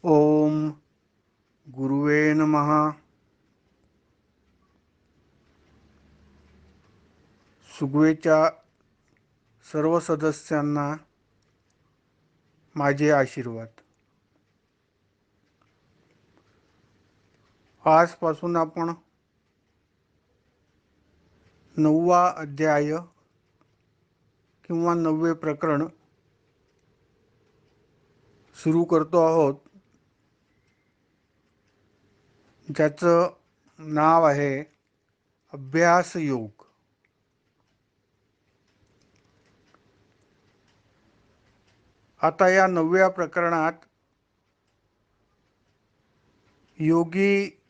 ओम गुरुवे नमः. सुगवेच्या सर्व सदस्यांना माझे आशीर्वाद. आजपासून आपण 9वा अध्याय किंवा 9वे प्रकरण सुरू करतो आहोत, ज्याचं नाव आहे अभ्यास योग. आता या 9व्या प्रकरणात योगी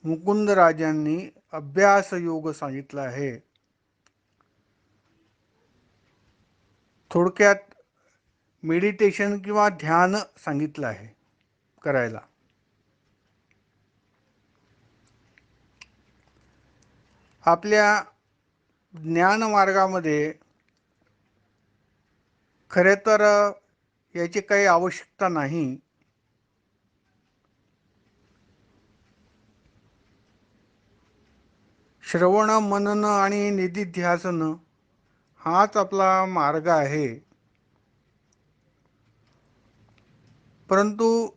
मुकुंदराजांनी अभ्यास योग सांगितला आहे. थोडक्यात मेडिटेशन किंवा ध्यान सांगितलं आहे करायला. आपल्या ज्ञान मार्गामध्ये खरे तर याची काही आवश्यकता नाही. श्रवण, मनन आणि निधिध्यासन हाच आपला मार्ग आहे. परंतु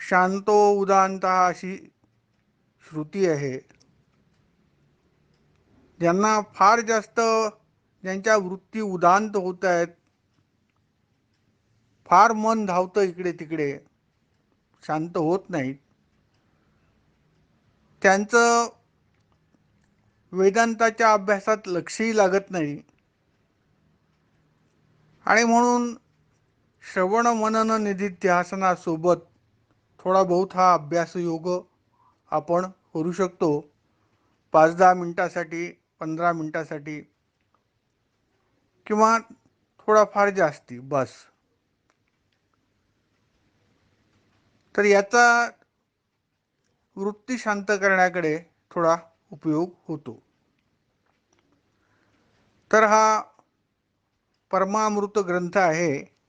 शांतो उदांत अशी श्रुती आहे. ज्यांना फार जास्त ज्यांच्या वृत्ती उदांत होत आहेत, फार मन धावतं इकडे तिकडे, शांत होत नाहीत, त्यांचं वेदांताच्या अभ्यासात लक्षही लागत नाही. आणि म्हणून श्रवण मनन निधिध्यासनासोबत थोडा बहुत हा अभ्यास योग आपण करू शकतो. 5-10 मिनिटासाठी, 15 मिनिटासाठी किंवा थोडाफार जास्ती बस. तर याचा वृत्ती शांत करण्याकडे थोडा उपयोग होतो. तर हा परमामृत ग्रंथ आहे,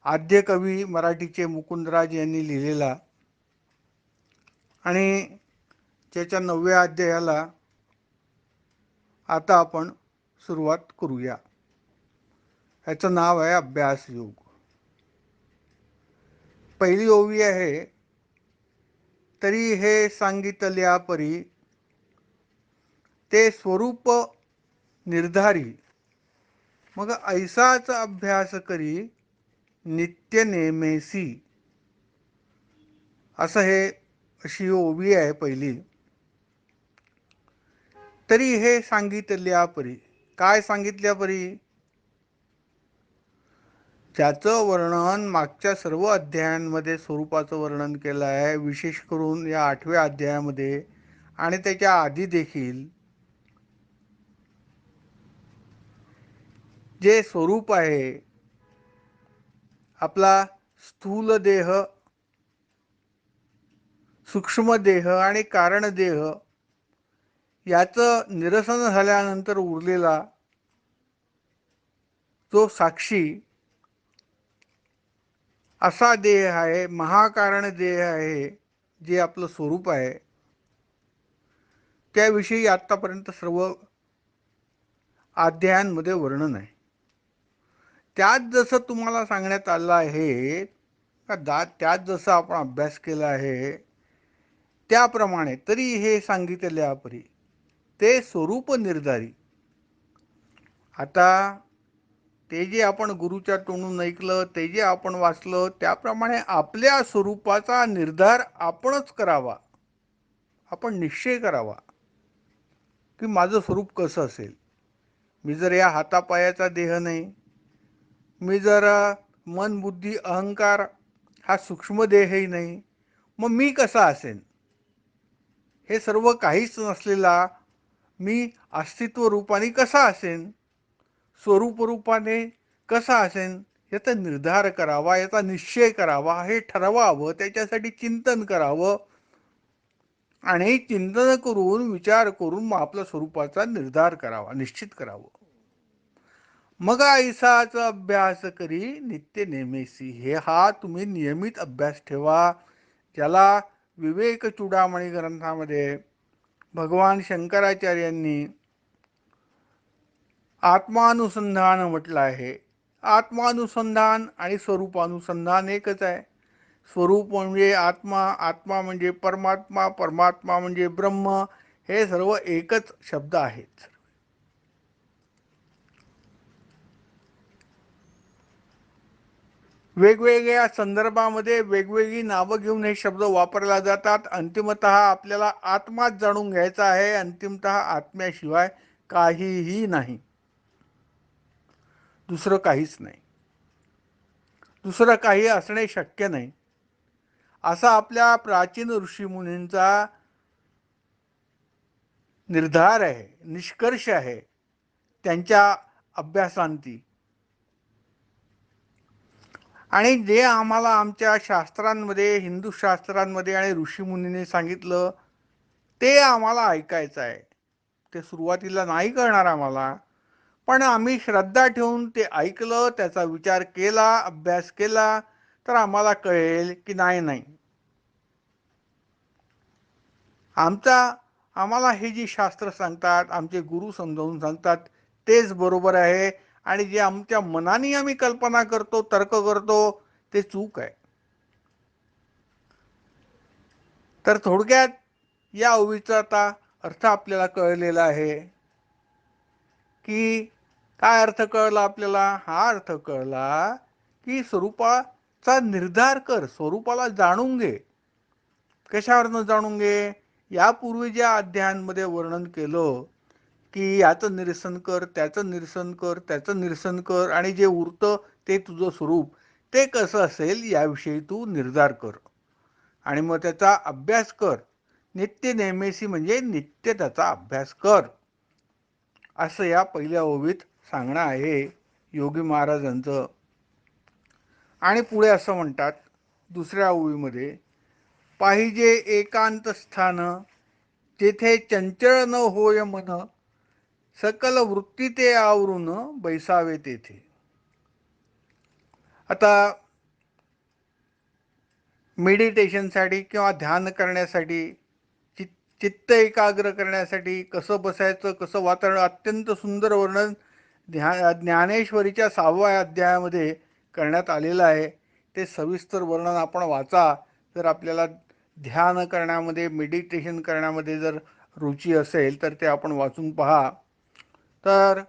आद्य कवी मराठीचे मुकुंदराज यांनी लिहिलेला. आणि त्याच्या 9व्या अध्यायाला आता आपण सुरुवात करूया. याचं नाव आहे अभ्यास योग. पहिली ओवी आहे, तरी हे सांगितल्या परी ते स्वरूप निर्धारी, मग ऐसाच अभ्यास करी नित्य नेमेसी. असं हे अशी ओवी आहे पहिली. तरी हे सांगितल्या परी, काय सांगितल्या परी? ज्याचं वर्णन मागच्या सर्व अध्यायांमध्ये स्वरूपाचं वर्णन केलं आहे, विशेष करून या 8व्या अध्यायामध्ये आणि त्याच्या आधी देखील जे स्वरूप आहे, आपला स्थूल देह, सूक्ष्म देह आणि कारण देह याचं निरसन झाल्यानंतर उरलेला जो साक्षी असा देह आहे, महाकारण देह आहे, जे आपलं स्वरूप आहे, त्याविषयी आतापर्यंत सर्व अध्यायांमध्ये वर्णन आहे. त्यात जसं तुम्हाला सांगण्यात आलं आहे, त्यात जसं आपण अभ्यास केला आहे त्याप्रमाणे तरी हे सांगितल्या परी ते स्वरूप निर्धारी. आता ते जे आपण गुरुच्या तोंडून ऐकलं, ते जे आपण वाचलं, त्याप्रमाणे आपल्या स्वरूपाचा निर्धार आपणच करावा. आपण निश्चय करावा की माझं स्वरूप कसं असेल. मी जर या हातापायाचा देह नाही, मी जर मन बुद्धी अहंकार हा सूक्ष्म देहही नाही, मग मी कसा असेन? हे सर्व काहीच नसलेला मी अस्तित्व रूपाने कसा असेन, स्वरूप रूपाने कसा असेन, याचा निर्धार करावा, याचा निश्चय करावा, हे ठरवावं, त्याच्यासाठी चिंतन करावं. आणि चिंतन करून विचार करून मग आपल्या स्वरूपाचा निर्धार करावा, निश्चित करावं. मग ऐसाचा अभ्यास करी नित्य नेमेसी. हा तुम्ही नियमित अभ्यास ठेवा. ज्याला विवेक चूडामणी ग्रंथामध्ये भगवान शंकराचार्यांनी आत्मानुसंधान म्हटलं आहे. आत्मानुसंधान आणि स्वरूपानुसंधान एकच आहे. स्वरूप म्हणजे आत्मा, आत्मा म्हणजे परमात्मा, परमात्मा म्हणजे ब्रह्म, हे सर्व एकच शब्द आहेत. वेगवेगळ्या संदर्भामध्ये वेगवेगळी नावं घेऊन हे शब्द वापरले जातात. अंतिमतः आपल्याला आत्माच जाणून घ्यायचा आहे. अंतिमतः आत्म्याशिवाय काहीही नाही, दुसरं काहीच नाही, दुसरं काही असणे शक्य नाही, असा आपल्या प्राचीन ऋषीमुनींचा निर्धार आहे, निष्कर्ष आहे त्यांच्या अभ्यासांती. आणि जे आम्हाला आमच्या शास्त्रांमध्ये, हिंदू शास्त्रांमध्ये आणि ऋषीमुनींनी सांगितलं ते आम्हाला ऐकायचं आहे. ते सुरुवातीला नाही कळणार आम्हाला, पण आम्ही श्रद्धा ठेवून ते ऐकलं, त्याचा विचार केला, अभ्यास केला, तर आम्हाला कळेल की नाही नाही, आम्हाला हे जी शास्त्र सांगतात, आमचे गुरु समजावून सांगतात तेच बरोबर आहे, आणि जे आमच्या मनाने आम्ही कल्पना करतो, तर्क करतो, ते चूक आहे. तर थोडक्यात या ओवीचा आता अर्थ आपल्याला कळलेला आहे. की काय अर्थ कळला आपल्याला? हा अर्थ कळला की स्वरूपाचा निर्धार कर, स्वरूपाला जाणून घे. कशावरनं जाणून घे? यापूर्वी ज्या अध्यायांमध्ये वर्णन केलं की याचं निरसन कर, त्याचं निरसन कर, त्याचं निरसन कर, आणि जे उरतं ते तुझं स्वरूप, ते कसं असेल याविषयी तू निर्धार कर आणि मग त्याचा अभ्यास कर. नित्य नेमेसी म्हणजे नित्य त्याचा अभ्यास कर, असं या पहिल्या ओवीत सांगणं आहे योगी महाराजांचं. आणि पुढे असं म्हणतात दुसऱ्या ओवीमध्ये, पाहिजे एकांत स्थान, तेथे चंचळ न होय मन, सकल वृत्ती ते आवरून बैसावे तेथे. आता मेडिटेशनसाठी किंवा ध्यान करण्यासाठी, चित्त एकाग्र करण्यासाठी कसं बसायचं, कसं वातावरण, अत्यंत सुंदर वर्णन ज्ञानेश्वरीच्या 6व्या अध्यायामध्ये करण्यात आलेलं आहे. ते सविस्तर वर्णन आपण वाचा. जर आपल्याला ध्यान करण्यामध्ये, मेडिटेशन करण्यामध्ये जर रुची असेल तर ते आपण वाचून पहा. तर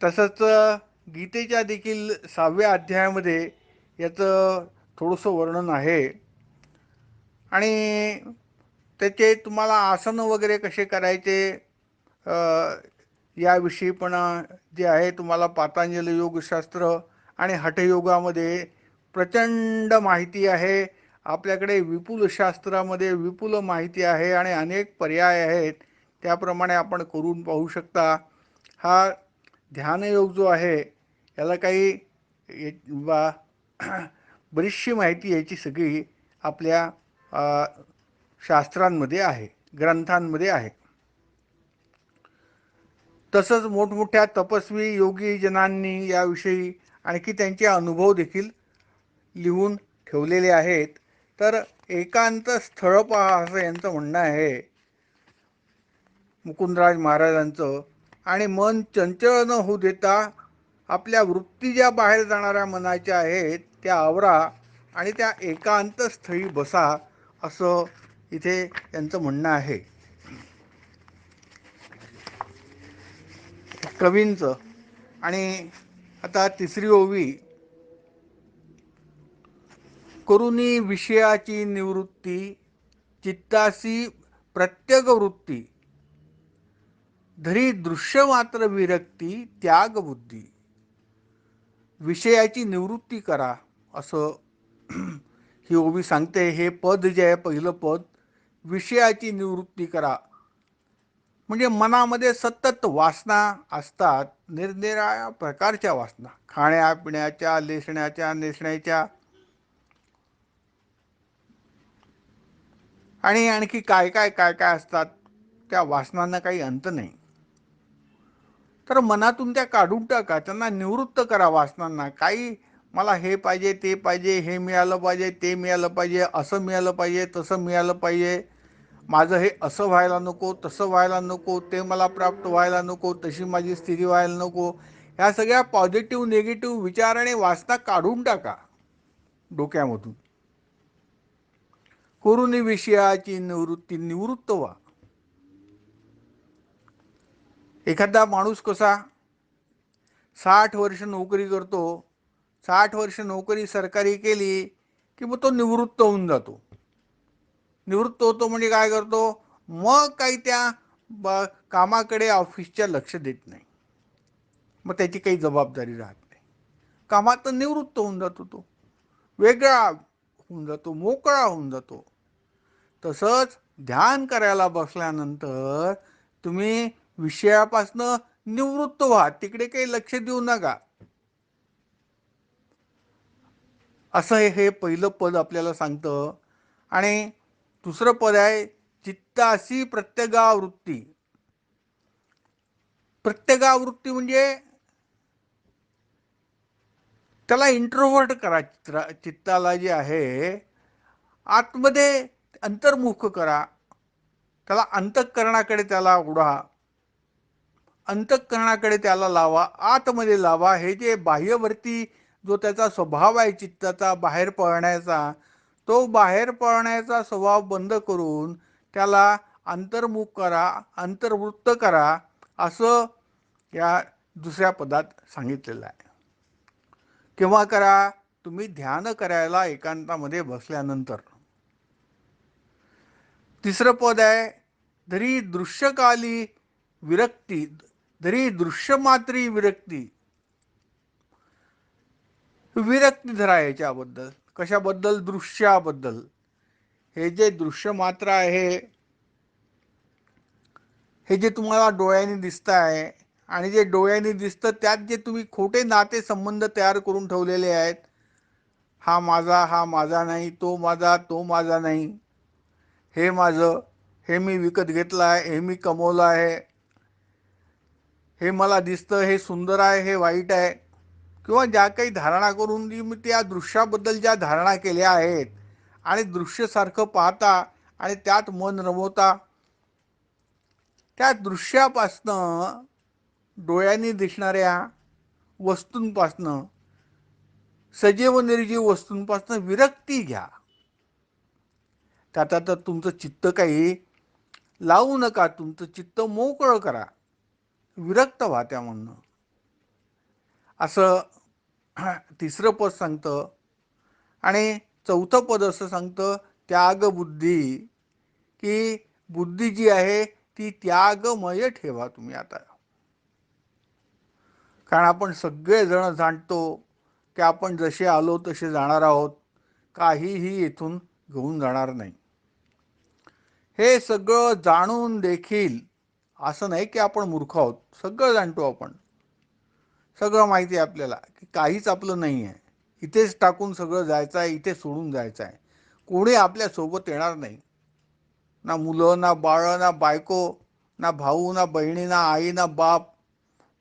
तसंच गीतेच्या देखील 6व्या अध्यायामध्ये याचं थोडंसं वर्णन आहे. आणि त्याचे तुम्हाला आसन वगैरे कसे करायचे याविषयी पण जे आहे तुम्हाला पातंजली योगशास्त्र आणि हठयोगामध्ये प्रचंड माहिती आहे. आपल्याकडे विपुल शास्त्रामध्ये विपुल माहिती आहे आणि अनेक पर्याय आहेत. त्याप्रमाणे आपण करून पाहू शकता. हा ध्यानयोग जो आहे याला काही बरीचशी माहिती याची सगळी आपल्या शास्त्रांमध्ये आहे, ग्रंथांमध्ये आहे. तसंच मोठमोठ्या तपस्वी योगी जनांनी याविषयी आणखी त्यांचे अनुभव देखील लिहून ठेवलेले आहेत. तर एकांत स्थळ पहा असं यांचं म्हणणं आहे मुकुंदराज महाराजांचं. आणि मन चंचल न होऊ देता आपल्या वृत्ती ज्या बाहेर जाणाऱ्या मनाच्या आहेत त्या आवरा आणि त्या एकांत स्थळी बसा, असं इथे यांचं म्हणणं आहे कवींचं. आणि आता तिसरी ओवी, करुणी विषयाची निवृत्ती, चित्तासी प्रत्यग वृत्ती, धरी दृश्य मात्र विरक्ती, त्याग बुद्धी. विषयाची निवृत्ती करा असं ही ओवी सांगते. हे पद जे आहे पहिलं पद, विषयाची निवृत्ती करा, म्हणजे मनामध्ये सतत वासना असतात, निरनिराळ्या प्रकारच्या वासना, खाण्यापिण्याच्या, लेसण्याच्या, नेसण्याच्या, आणि आणखी काय काय काय काय असतात. त्या वासनांना काही अंत नाही. तर मनातून त्या काढून टाका, त्यांना निवृत्त करा वासनांना. काही मला हे पाहिजे, ते पाहिजे, हे मिळालं पाहिजे, ते मिळालं पाहिजे, असं मिळालं पाहिजे, तसं मिळालं पाहिजे, माझं हे असं व्हायला नको, तसं व्हायला नको, ते मला प्राप्त व्हायला नको, तशी माझी स्थिती व्हायला नको. ह्या सगळ्या पॉझिटिव्ह निगेटिव्ह विचार आणि वासना काढून टाका डोक्यामधून. करून विषयाची निवृत्त व्हा. एखादा माणूस कसा 60 वर्ष नोकरी करतो, 60 वर्ष नोकरी सरकारी केली की मग तो निवृत्त होऊन जातो. निवृत्त होतो म्हणजे काय करतो, मग काही त्या कामाकडे ऑफिसच्या लक्ष देत नाही, मग त्याची काही जबाबदारी राहत नाही. कामात निवृत्त होऊन जातो, तो वेगळा होऊन जातो, मोकळा होऊन जातो. तसंच ध्यान करायला बसल्यानंतर तुम्ही विषयापासनं निवृत्त व्हा, तिकडे काही लक्ष देऊ नका. असं हे पहिलं पद आपल्याला सांगतं. आणि दुसरं पद आहे चित्तासी प्रत्यगावृत्ती. प्रत्यगावृत्ती म्हणजे त्याला इंट्रोवर्ट करा. चित्ताला जे आहे आतमध्ये अंतर्मुख करा, त्याला अंतःकरणाकडे त्याला ओढा, अंतःकरणाकडे त्याला लावा, आतमध्ये लावा. हे जे बाह्यवर्ती जो त्याचा स्वभाव आहे चित्ताचा बाहेर पळण्याचा, तो बाहेर पळण्याचा स्वभाव बंद करून त्याला अंतर्मुख करा, अंतर्वृत्त करा, असं या दुसऱ्या पदात सांगितलेलं आहे. केव्हा करा, तुम्ही ध्यान करायला एकांतामध्ये बसल्यानंतर. तिसरं पद आहे धरी दृश्यकाली विरक्ती, धरी दृश्यमात्री विरक्ती. विरक्ती धरा याच्याबद्दल. कशाबद्दल? दृश्याबद्दल. हे जे दृश्य मात्र आहे, हे जे तुम्हाला डोळ्यांनी दिसत आहे आणि जे डोळ्यांनी दिसतं त्यात जे तुम्ही खोटे नाते संबंध तयार करून ठेवलेले आहेत, हा माझा, हा माझा नाही, तो माझा, तो माझा नाही, हे माझं, हे मी विकत घेतलं आहे, हे मी कमवलं आहे, हे मला दिसतं, हे सुंदर आहे, हे वाईट आहे, किंवा ज्या काही धारणा करून मी त्या दृश्याबद्दल ज्या धारणा केल्या आहेत आणि दृश्यसारखं पाहता आणि त्यात मन रमवता, त्या दृश्यापासनं डोळ्यांनी दिसणाऱ्या वस्तूंपासनं, सजीव निर्जीव वस्तूंपासनं विरक्ती घ्या. त्यात आता तुमचं चित्त काही लावू नका, तुमचं चित्त मोकळं करा, विरक्त व्हा त्यामधनं. असं तिसरं पद सांगतं. आणि चौथं पद असं सांगतं त्याग बुद्धी, की बुद्धी जी आहे ती त्यागमय ठेवा तुम्ही आता. कारण आपण सगळेजण जाणतो की आपण जसे आलो तसे जाणार आहोत, काहीही इथून घेऊन जाणार नाही. हे सगळं जाणून देखील असं नाही की आपण मूर्ख आहोत, सगळं जाणतो आपण, सगळं माहिती आहे आपल्याला की काहीच आपलं नाही आहे, इथेच टाकून सगळं जायचं आहे, इथे सोडून जायचं आहे, कोणी आपल्या सोबत येणार नाही. ना मुलं, ना बाळ, ना बायको, ना भाऊ, ना बहिणी, ना आई, ना बाप,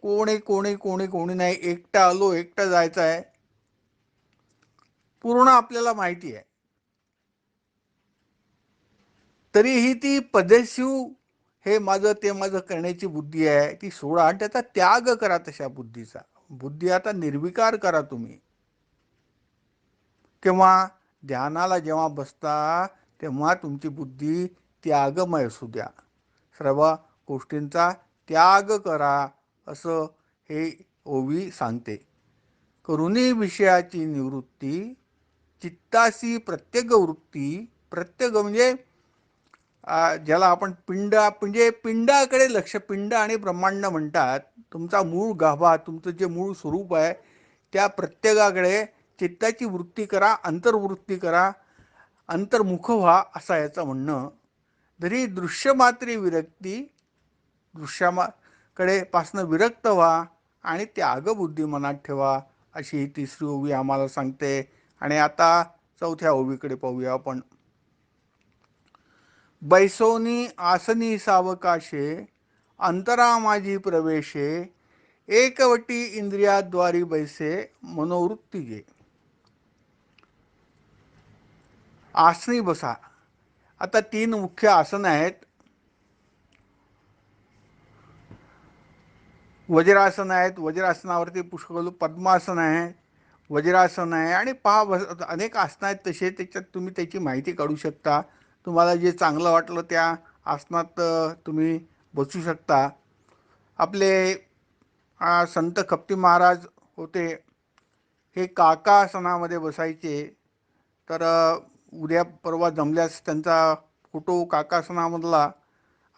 कोणी कोणी कोणी कोणी नाही. एकटा आलो, एकटा जायचं आहे, पूर्ण आपल्याला माहिती आहे. तरीही ती पदेशीव हे माझं ते माझं करण्याची बुद्धी आहे ती सोडा आणि त्याचा त्याग करा. तशा बुद्धीचा बुद्धी आता निर्विकार करा तुम्ही. किंवा ध्यानाला जेव्हा बसता तेव्हा तुमची बुद्धी त्यागमय असू द्या, सर्व गोष्टींचा त्याग करा, असं हे ओवी सांगते. करुणी विषयाची निवृत्ती, चित्तासी प्रत्येक वृत्ती. प्रत्येक म्हणजे ज्याला आपण पिंड म्हणजे पिंडाकडे लक्ष, पिंड आणि ब्रह्मांड म्हणतात. तुमचा मूळ गाभा, तुमचं जे मूळ स्वरूप आहे त्या प्रत्येकाकडे चित्ताची वृत्ती करा, अंतर्वृत्ती करा, अंतर्मुख व्हा, असं याचं म्हणणं. जरी दृश्यमात्री विरक्ती, दृश्याकडे पासनं विरक्त व्हा आणि त्यागबुद्धी मनात ठेवा, अशी ही तिसरी ओवी आम्हाला सांगते. आणि आता चौथ्या ओवीकडे पाहूया आपण. बैसोनी आसनी सावकाशे, अंतरा माझी प्रवेशे, एकवटी इंद्रियाद्वारी बैसे मनोवृत्तीजे. आसनी बसा. आता 3 मुख्य आसन आहेत. वज्रासन आहेत, वज्रासनावरती पुष्कळ पद्मासन आहे, वज्रासन आहे आणि अनेक आसनं आहेत तसे. त्याच्यात तुम्ही त्याची माहिती काढू शकता. तुम्हाला जे चांगलं वाटलं त्या आसनात तुम्ही बसू शकता. आपले संत कप्ती महाराज होते, हे काकासनामध्ये बसायचे. तर उद्या परवा जमल्यास त्यांचा फोटो काकासनामधला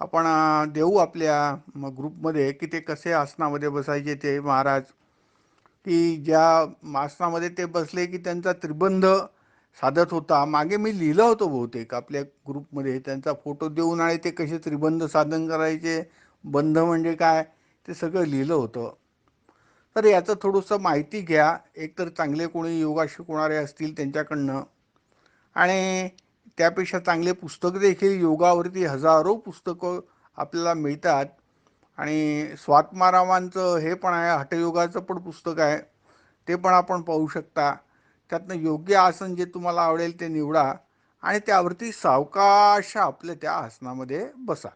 आपण देऊ आपल्या ग्रुपमध्ये, की ते कसे आसनामध्ये बसायचे ते महाराज. की ज्या आसनामध्ये ते बसले की त्यांचा त्रिबंध साधत होता. मागे मी लिहिलं होतं बहुतेक आपल्या ग्रुपमध्ये त्यांचा फोटो देऊन, आणि ते कसे त्रिबंध साधन करायचे, बंध म्हणजे काय, ते सगळं लिहिलं होतं. तर याचं थोडंसं माहिती घ्या. एकतर चांगले कोणी योगा शिकवणारे असतील त्यांच्याकडनं, आणि त्यापेक्षा चांगले पुस्तक देखील योगावरती हजारो पुस्तकं आपल्याला मिळतात. आणि स्वात्मारामांचं हे पण आहे, हठयोगाचं पण पुस्तक आहे, ते पण आपण पाहू शकता. त्यातनं योग्य आसन जे तुम्हाला आवडेल ते निवडा आणि त्यावरती सावकाश आपल्या त्या आसनामध्ये बसा.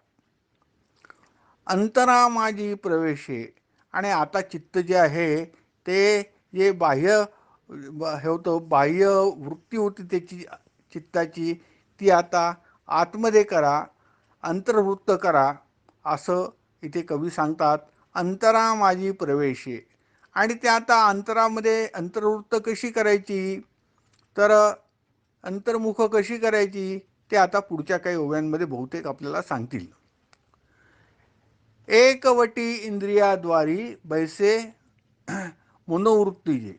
अंतरा माझी प्रवेशे. आणि आता चित्त जे आहे ते जे बाह्य हे होतं, बाह्य वृत्ती होती त्याची चित्ताची, ती आता आतमध्ये करा, अंतर्वृत्त करा, असं इथे कवी सांगतात. अंतरा माझी प्रवेशे. आणि ते आता अंतरामध्ये अंतर्वृत्त कशी करायची, तर अंतर्मुख कशी करायची, ते आता पुढच्या काही ओव्यांमध्ये बहुतेक आपल्याला सांगतील. एकवटी इंद्रियाद्वारी बैसे मनोवृत्तीजे.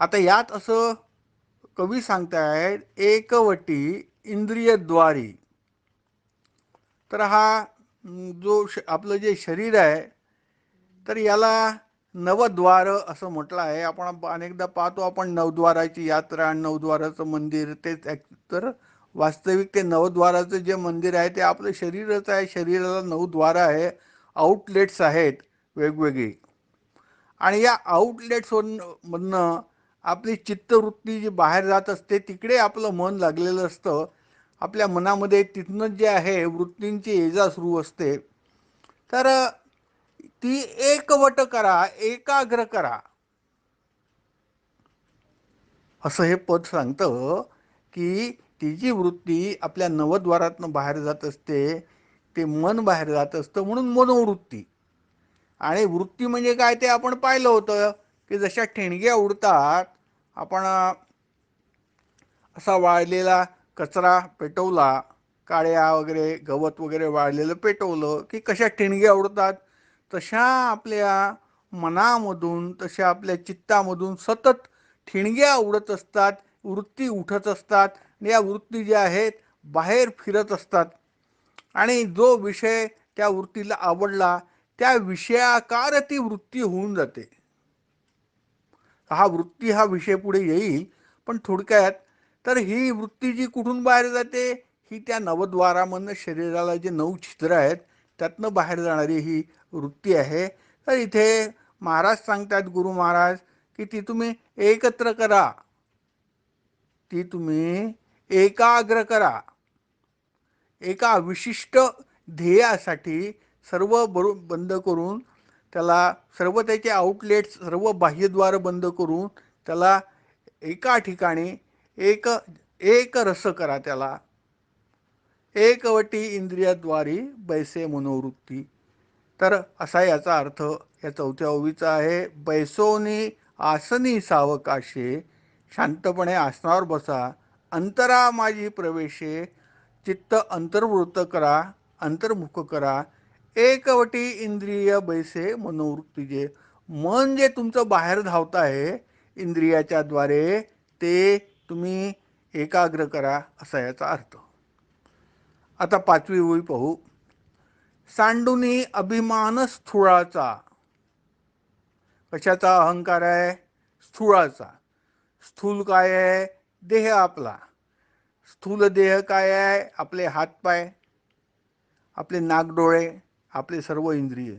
आता यात असं कवी सांगतायत, एकवटी इंद्रियद्वारी. तर हा जो आपलं जे शरीर आहे, तर याला नवद्वार असं म्हटलं आहे. आपण अनेकदा पाहतो आपण नवद्वाराची यात्रा, नवद्वाराचं मंदिर. तेच तर वास्तविक ते नवद्वाराचं जे मंदिर आहे ते आपलं शरीरच आहे. शरीराला 9 द्वार आहे, आउटलेट्स आहेत वेगवेगळी. आणि या आउटलेट्स मधनं आपली चित्तवृत्ती जी बाहेर जात असते, तिकडे आपलं मन लागलेलं असतं. आपल्या मनामध्ये तिथनं जे आहे वृत्तींची ये सुरू असते. तर ती एकवट करा, एकाग्र करा, असं हे पद सांगतं. की ती जी वृत्ती आपल्या नवद्वारातनं बाहेर जात असते, ते मन बाहेर जात असतं, म्हणून मनोवृत्ती. आणि वृत्ती म्हणजे काय ते आपण पाहिलं होतं, की जशा ठिणग्या उडतात, आपण असा वाळलेला कचरा पेटवला, काळ्या वगैरे गवत वगैरे वाळलेलं पेटवलं की कशा ठिणग्या उडतात, तशा आपल्या मनामधून, तशा आपल्या चित्तामधून सतत ठिणग्या उडत असतात, वृत्ती उठत असतात. आणि या वृत्ती ज्या आहेत बाहेर फिरत असतात. आणि जो विषय त्या वृत्तीला आवडला, त्या विषयाकार ती वृत्ती होऊन जाते. हा विषय पुढे येईल, पण थोडक्यात तर ही वृत्ती जी कुठून बाहेर जाते, ही त्या नवद्वारामधनं शरीराला जे 9 छिद्र आहेत त्यातनं बाहेर जाणारी ही वृत्ती आहे. तर इथे महाराज सांगतात, गुरु महाराज, की ती तुम्ही एकत्र करा, ती तुम्ही एकाग्र करा. एका विशिष्ट ध्येयासाठी सर्व बंद करून, त्याला सर्व त्याचे आउटलेट्स, सर्व बाह्यद्वार बंद करून त्याला एका ठिकाणी एक एक रस करा. त्याला एकवटी इंद्रियाद्वारी बैसे मनोवृत्ती. तर असा याचा अर्थ या 4थ्या ओवीचा आहे. बैसोनी आसनी सावकाशे. शांतपणे आसनावर बसा. अंतरा माझी प्रवेशे. चित्त अंतर्वृत्त करा, अंतर्मुख करा. एकवटी इंद्रिय बैसे मनोवृत्तीजे. मन जे तुमचं बाहेर धावत आहे इंद्रियाच्या द्वारे, ते तुम्ही एकाग्र करा, असा याचा अर्थ. आता 5वी ओवी पाहू. सांडुनी अभिमान स्थूळाचा. कशाचा अहंकार आहे? स्थूळाचा. स्थूल काय आहे? देह आपला. स्थूल देह काय आहे? आपले हातपाय, आपले नाकडोळे, आपले सर्व इंद्रिय.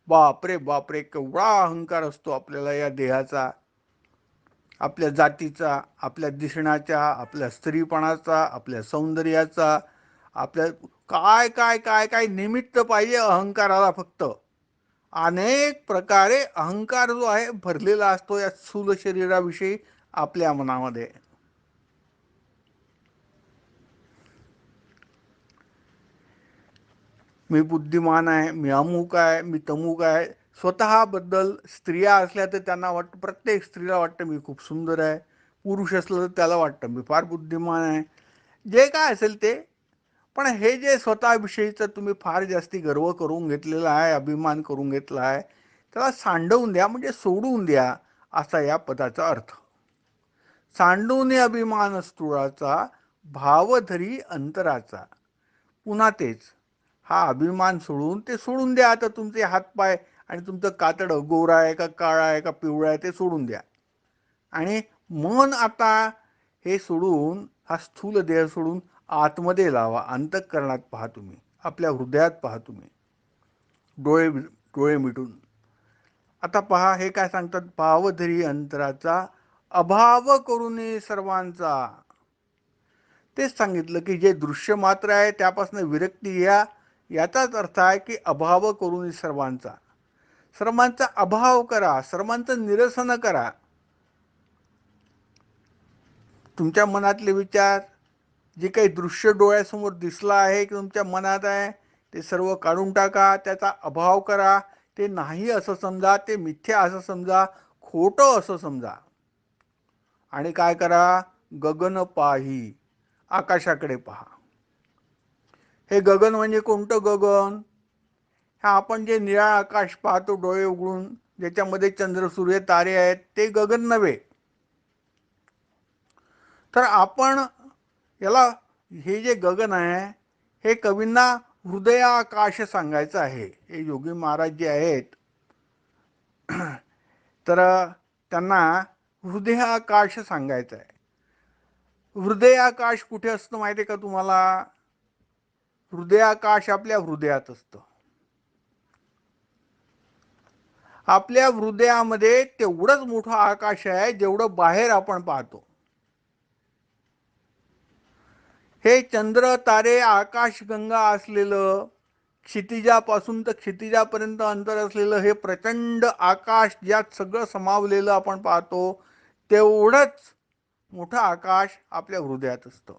बापरे बापरे, केवढा अहंकार असतो आपल्याला या देहाचा, आपल्या जातीचा, आपल्या दिसण्याच्या, आपल्या स्त्रीपणाचा, आपल्या सौंदर्याचा, आपल्या काय काय काय काय निमित्त पाहिजे अहंकाराला फक्त. अनेक प्रकारे अहंकार जो आहे भरलेला असतो या स्थूल शरीराविषयी आपल्या मनामध्ये. मी बुद्धिमान आहे, मी अमुक आहे, मी तमुक आहे. स्वतःबद्दल स्त्रिया असल्या तर त्यांना वाटतं, प्रत्येक स्त्रीला वाटतं मी खूप सुंदर आहे. पुरुष असलं तर त्याला वाटतं मी फार बुद्धिमान आहे. जे काय असेल ते. पण हे जे स्वतःविषयीचं तुम्ही फार जास्ती गर्व करून घेतलेला आहे, अभिमान करून घेतला आहे, त्याला सांडवून द्या, म्हणजे सोडून द्या, असा या पदाचा अर्थ. सांडून अभिमान स्थूळाचा, भावधरी अंतराचा. पुन्हा तेच, हा अभिमान सोडून ते सोडून द्या. आता तुमचे हातपाय आणि तुमचं कातड गोरा आहे का काळा आहे का पिवळा आहे ते सोडून द्या. आणि मन आता हे सोडून, हा स्थूल देह सोडून आतमध्ये लावा. अंतःकरणात पहा तुम्ही, आपल्या हृदयात पहा तुम्ही, डोळे डोळे मिटून. आता पहा हे काय सांगतात, भावधरी अंतराचा, अभाव करून सर्वांचा. तेच सांगितलं की जे दृश्य मात्र आहे त्यापासून विरक्ती घ्या. याचाच अर्थ आहे की अभाव करून सर्वांचा, सर्वांचा अभाव करा, सर्वांचं निरसन करा. तुमच्या मनातले विचार, जे काही दृश्य डोळ्यासमोर दिसलं आहे की तुमच्या मनात आहे, ते सर्व काढून टाका, त्याचा अभाव करा. ते नाही असं समजा, ते मिथ्या असं समजा, खोटं असं समजा. आणि काय करा, गगन पाही, आकाशाकडे पहा. हे गगन म्हणजे कोणतं गगन? हा आपण जे निळा आकाश पाहतो डोळे उघडून, ज्याच्यामध्ये चंद्र सूर्य तारे आहेत, ते गगन नव्हे. तर आपण याला, हे जे गगन आहे हे कवींना हृदयाकाश सांगायचं आहे. हे योगी महाराज जे आहेत तर त्यांना हृदयाकाश सांगायचं आहे. हृदयाकाश कुठे असतं माहिती आहे का तुम्हाला? हृदयाकाश आपल्या हृदयात असतं. आपल्या हृदयामध्ये तेवढंच मोठं आकाश आहे जेवढं बाहेर आपण पाहतो. हे चंद्र तारे आकाशगंगा असलेलं, क्षितिजापासून तर क्षितिजापर्यंत अंतर असलेलं हे प्रचंड आकाश, ज्यात सगळं समावलेलं आपण पाहतो, तेवढंच मोठं आकाश आपल्या हृदयात असतं.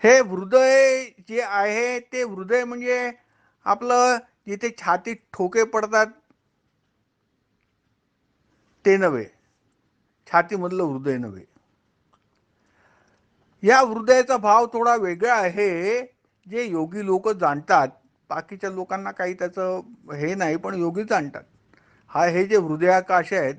हे हृदय जे आहे ते हृदय म्हणजे आपलं जिथे छातीत ठोके पडतात ते नव्हे, छातीमधलं हृदय नव्हे. या हृदयाचा भाव थोडा वेगळा आहे, जे योगी लोक जाणतात. बाकीच्या लोकांना काही त्याचं हे नाही, पण योगी जाणतात. हे जे हृदयाकाश आहेत,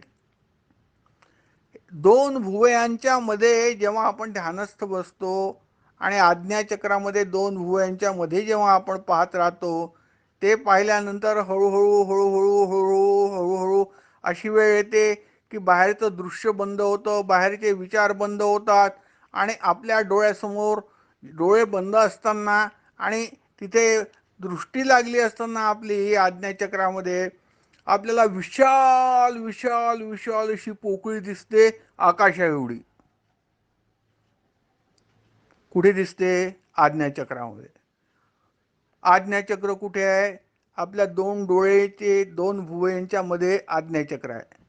दोन भुवयांच्या मध्ये जेव्हा आपण ध्यानस्थ बसतो आणि आज्ञाचक्रामध्ये दोन भुवयांच्या मध्ये जेव्हा आपण पाहत राहतो, ते पाहिल्यानंतर हळूहळू हळूहळू हळूहळू हळूहळू अशी वेळ येते की बाहेरचं दृश्य बंद होतं, बाहेरचे विचार बंद होतात आणि आपल्या डोळ्यासमोर, डोळे बंद असताना आणि तिथे दृष्टी लागली असताना आपली आज्ञाचक्रामध्ये, आपल्याला विशाल विशाल विशाल अशी पोकळी दिसते, आकाशा एवढी. कुठे दिसते? आज्ञाचक्रामध्ये. आज्ञाचक्र कुठे आहे? आपल्या दोन डोळेचे दोन भुवयांच्या मध्ये आज्ञाचक्र आहे.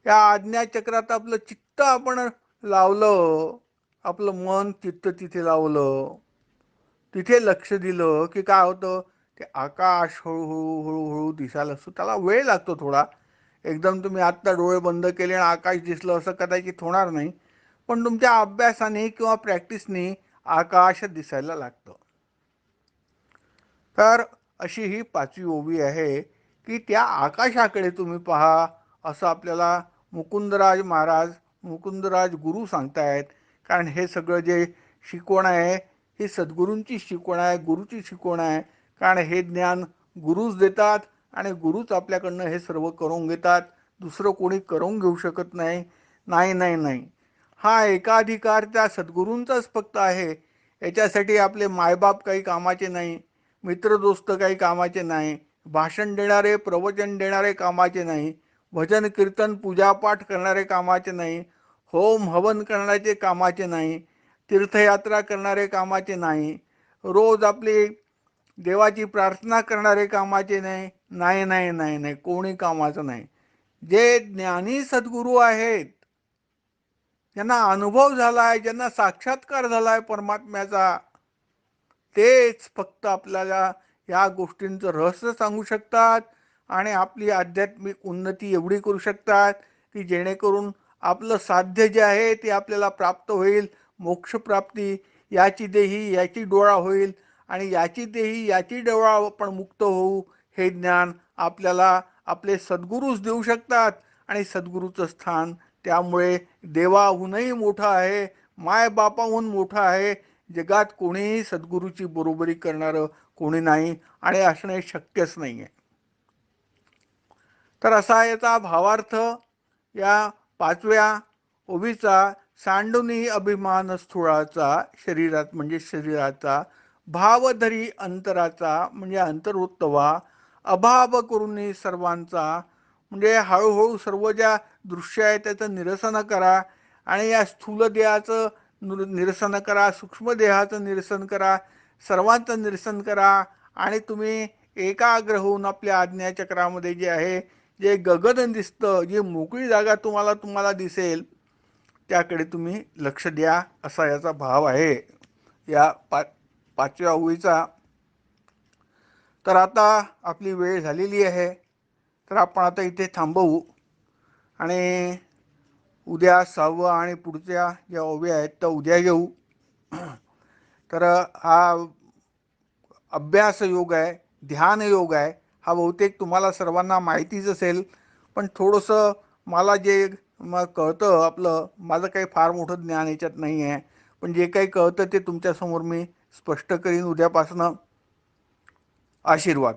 या आज्ञाचक्रात आपलं चित्त आपण लावलं, आपलं मन चित्त तिथे लावलं, तिथे लक्ष दिलं की काय होतं, ते आकाश हळूहळू हळूहळू दिसायला असतो. त्याला वेळ लागतो थोडा. एकदम तुम्ही आत्ता डोळे बंद केले आणि आकाश दिसलं असं कदाचित होणार नाही, पण तुमच्या अभ्यासाने किंवा प्रॅक्टिसने आकाश दिसायला लागतं. तर अशी ही पाचवी ओवी आहे की त्या आकाशाकडे तुम्ही पहा, असं आपल्याला मुकुंदराज महाराज, मुकुंदराज गुरु सांगतायत. कारण हे सगळं जे शिकवण आहे ही सद्गुरूंची शिकवण आहे, गुरुची शिकवण आहे. कारण हे ज्ञान गुरुच देतात आणि गुरुच आपल्याकडनं हे सर्व करून घेतात. दुसरं कोणी करून घेऊ शकत नाही. नाही नाही नाही, हा एकाधिकार त्या सद्गुरूंचाच फक्त आहे. याच्यासाठी आपले मायबाप काही कामाचे नाही, मित्र दोस्त काही कामाचे नाही, भाषण देणारे प्रवचन देणारे कामाचे नाही, भजन कीर्तन पूजापाठ करणारे कामाचे नाही, होम हवन करण्याचे कामाचे नाही, तीर्थयात्रा करणारे कामाचे नाही, रोज आपली देवाची प्रार्थना करणारे कामाचे नाही, नाही नाही नाही नाही, कोणी कामाचं नाही. जे ज्ञानी सद्गुरू आहेत, ज्यांना अनुभव झाला आहे, ज्यांना साक्षात्कार झाला आहे परमात्म्याचा, तेच फक्त आपल्याला या गोष्टींचं रहस्य सांगू शकतात आणि आपली आध्यात्मिक उन्नती एवढी करू शकतात की जेणेकरून आपलं साध्य जे आहे ते आपल्याला प्राप्त होईल. मोक्षप्राप्ती याची देही याची डोळा होईल आणि याची देही याची डोळा आपण मुक्त होऊ, हे ज्ञान आपल्याला आपले सद्गुरूच देऊ शकतात. आणि सद्गुरूचं स्थान त्यामुळे देवाहूनही मोठं आहे, मायबापाहून मोठं आहे. जगात कोणीही सद्गुरूची बरोबरी करणारं कोणी नाही आणि असणे शक्यच नाही आहे. तर असा याचा भावार्थ या 5व्या ओवीचा. सांडुनी अभिमान स्थूळाचा शरीरात म्हणजे शरीराचा, भावधरी अंतराचा म्हणजे अंतर्वृत्त व्हा, अभाव करून सर्वांचा म्हणजे हळूहळू सर्व ज्या दृश्य आहे त्याचं निरसन करा आणि या स्थूल देहाचं निरसन करा, सूक्ष्म देहाचं निरसन करा, सर्वांचं निरसन करा आणि तुम्ही एकाग्र होऊन आपल्या आज्ञाचक्रामध्ये जे आहे, जे गगन दिसतं, जी मोकळी जागा तुम्हाला तुम्हाला दिसेल त्याकडे तुम्ही लक्ष द्या, असा याचा भाव आहे या 5व्या ओळीचा. तर आता आपली वेळ झालेली आहे, तर आपण आता इथे थांबवू आणि उद्या 6वं आणि पुढच्या ज्या ओव्या आहेत त्या उद्या घेऊ. तर हा अभ्यास योग आहे, ध्यान योग आहे. हा बहुतेक तुम्हाला सर्वांना माहितीच असेल, पण थोडंसं मला जे मग कळतं, आपलं माझं काही फार मोठं ज्ञान याच्यात नाही आहे, पण जे काही कळतं ते तुमच्यासमोर मी स्पष्ट करीन उद्यापासनं. आशीर्वाद.